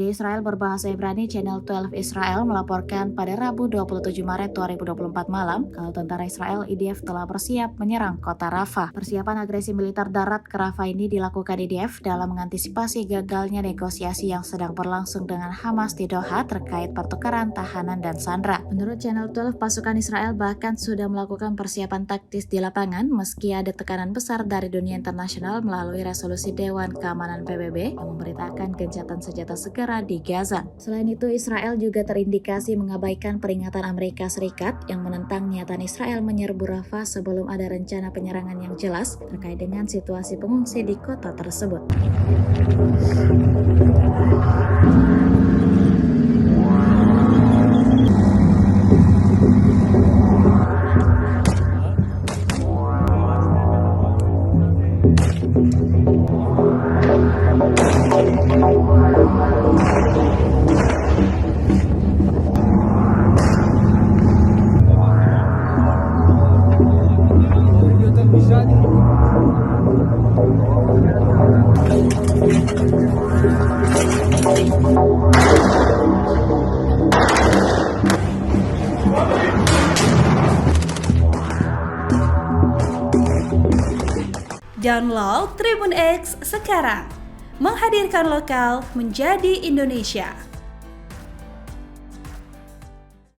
Media Israel berbahasa Ibrani Channel 12 Israel melaporkan pada Rabu 27 Maret 2024 malam kalau tentara Israel IDF telah bersiap menyerang kota Rafah. Persiapan agresi militer darat ke Rafah ini dilakukan IDF dalam mengantisipasi gagalnya negosiasi yang sedang berlangsung dengan Hamas di Doha terkait pertukaran tahanan dan sandera. Menurut Channel 12, pasukan Israel bahkan sudah melakukan persiapan taktis di lapangan meski ada tekanan besar dari dunia internasional melalui resolusi Dewan Keamanan PBB yang memberitakan gencatan senjata segera di Gaza. Selain itu, Israel juga terindikasi mengabaikan peringatan Amerika Serikat yang menentang niatan Israel menyerbu Rafah sebelum ada rencana penyerangan yang jelas terkait dengan situasi pengungsi di kota tersebut. Download Tribun X sekarang, menghadirkan lokal menjadi Indonesia.